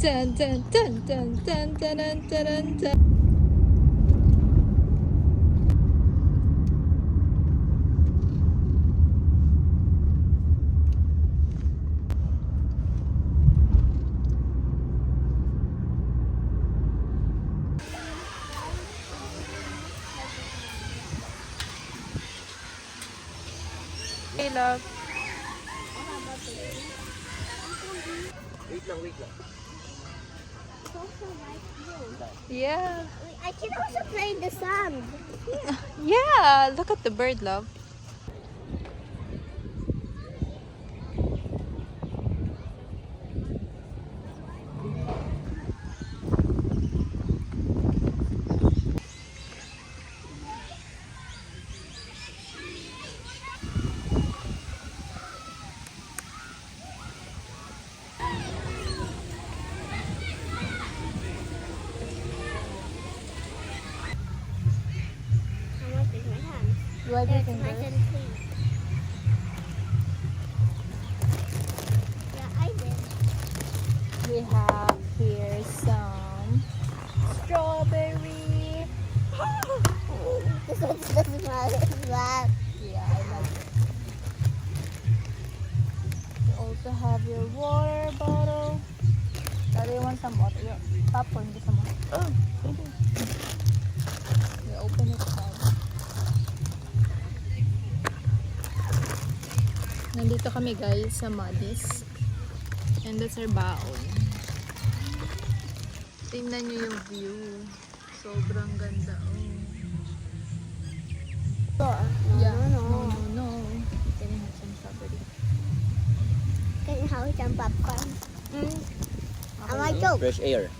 Dun, dun, dun, dun, dun, dun, dun, dun, dun. Hey, love. Wait lang, wait lang. Yeah. I can also play in the sand. Yeah. Look at the bird, love. I want to use my hands. Why do you think Nice and clean. Yeah, I did. we have here some strawberry? This one doesn't smell as bad. Yeah, I like it. You also have your water bottle. Daddy, you want some water? Your popcorn, get some water. Oh, thank you. You open it side. Nandito kami guys sa Muddy's. And that's our baon. Tingnan nyo yung view. Sobrang ganda. Oh. Yeah. No. Can you have some strawberry? Can you have some popcorn? Mm. I want to. Fresh air.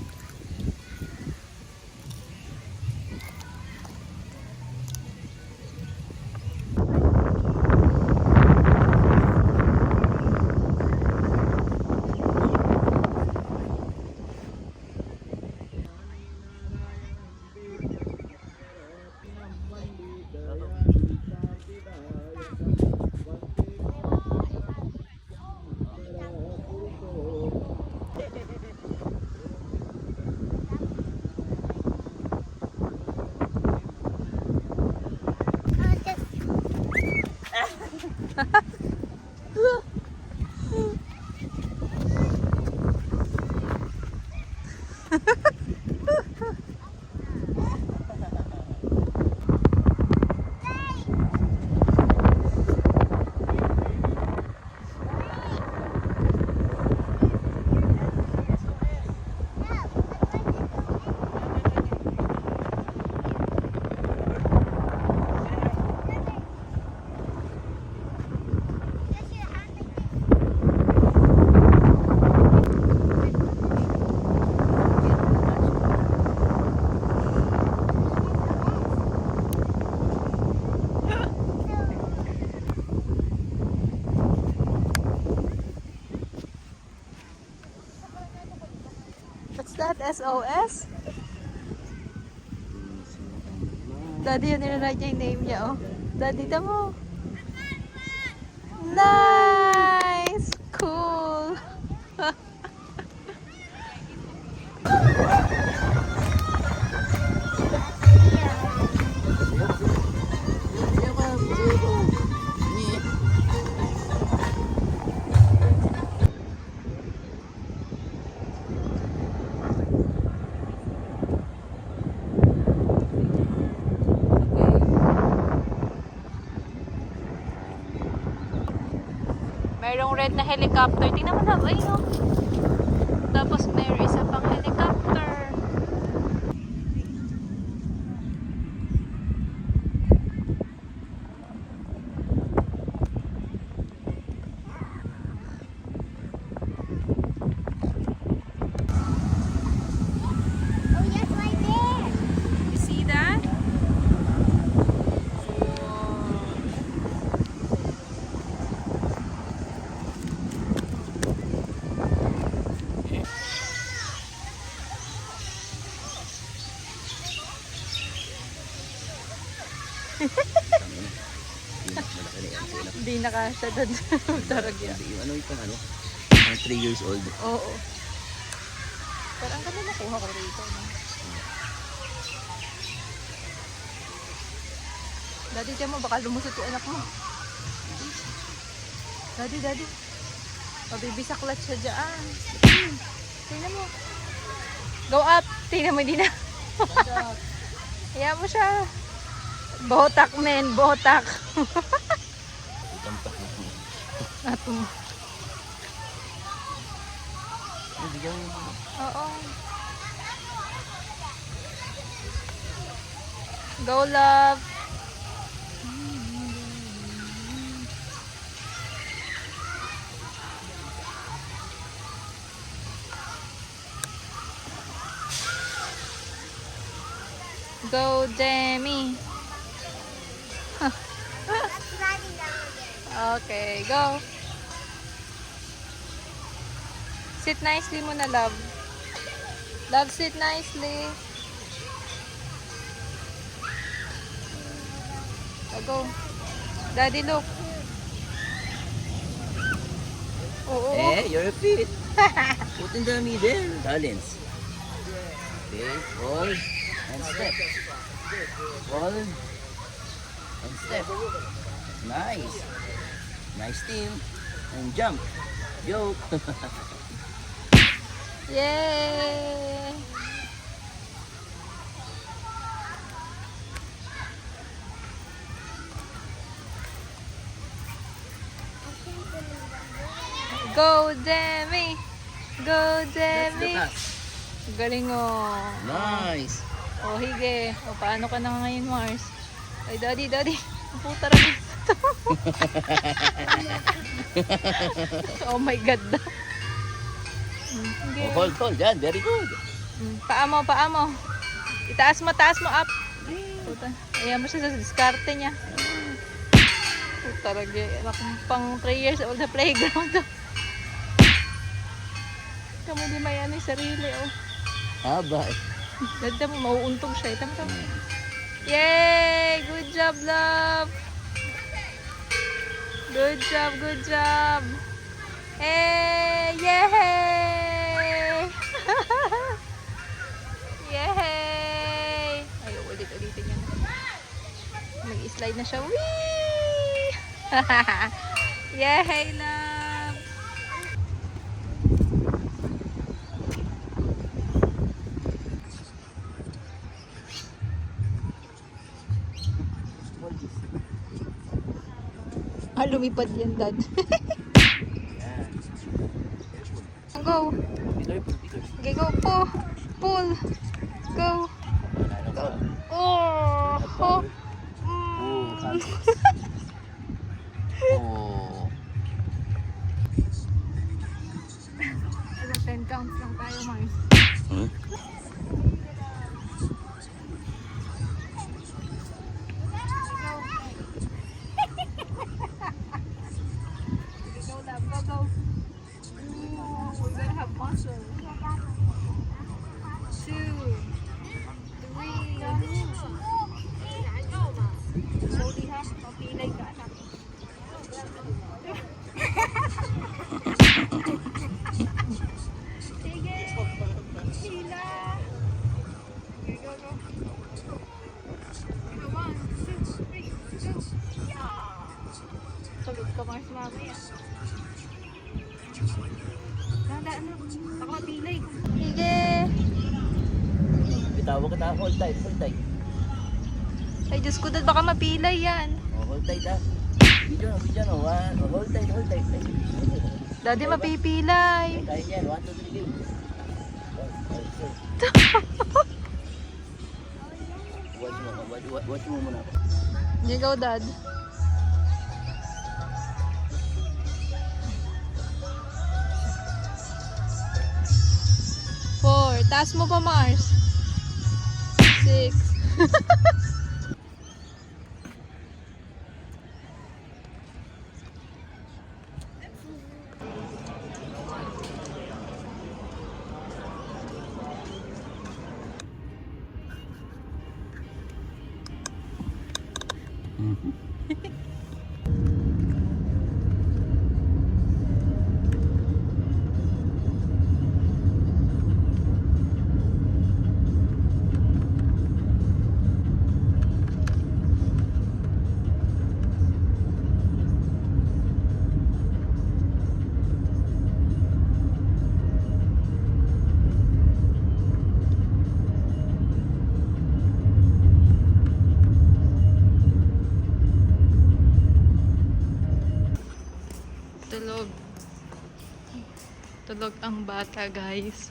What's that? SOS? Daddy, yun nilalight niya yung name niya, oh. Daddy, tamo. Nice! Cool! Mayroong red na helicopter. Tingnan mo na. Ay, no. Tapos mayroong isa pang helicopter. Oh, yes, right there. You see that? Hindi nakasya doon sa taragya. Yung ano itong ano? 3 years old. Oo. Pero ang ganda nakuha ko rito, no? Daddy, tiyan mo, baka lumusot yung anak mo. Daddy. Mabibisaklat siya dyan. Tingnan mo. Go up. Tingnan mo, hindi na. Hayaan mo siya. Botak, men. Botak. Ato mo. Oo. Go, love. Go, Demi. That's riding down again. Okay, go. Sit nicely muna, love. Love, sit nicely. Go. Daddy, look. Oo. Your feet. Put in the middle. Balance. Okay, hold and step. Hold and step. Nice. Nice team. And jump. Yo. Yay! Go, Demi! Go, Demi! Galing oh. Nice. Oh, hige. O, paano ka na ngayon, Mars? Ay, daddy. Puta rin. Oh my God. Okay. Oh, hold. Yan, very good. Paa mo. Itaas mo, up. Puta. Ayan mo siya sa diskarte niya. Puta rin. Anak pang 3 years old na playground to. Kamu di may ano yung sarili, oh. Haba. Dada mo, mauuntog siya. Tama. Yay! Good job, love! Good job! Hey! Yay! Yay! Ay, ulitin yan. Mag-slide na siya. Whee! Yay, love! Lumipad yan, Dad. Go. Okay, go. Pull. Go. Oh. Oh. Ilang 10 counts lang tayo, Mars. Go. Ooh, we're gonna have muscle. 2, 3. Slowly ha, mapilay ka anak. Sige, hila. Okay, go. Come on, 2, 3, go. Yeah. Tulog ka, Mars, mamaya. Dahan, baka mapilay. Sige. Bitawa kita. Hold tight. Ay, Diyos ko, Dad, baka mapilay yan. Oh, hold tight ha. Video no. Hold tight. Daddy, mapipilay. Kaya yan. 1, 2, 3, game. Watch mo muna ako. Hindi go, Dad. Taas mo pa, Mars. 6. Tulog. Tulog ang bata, guys.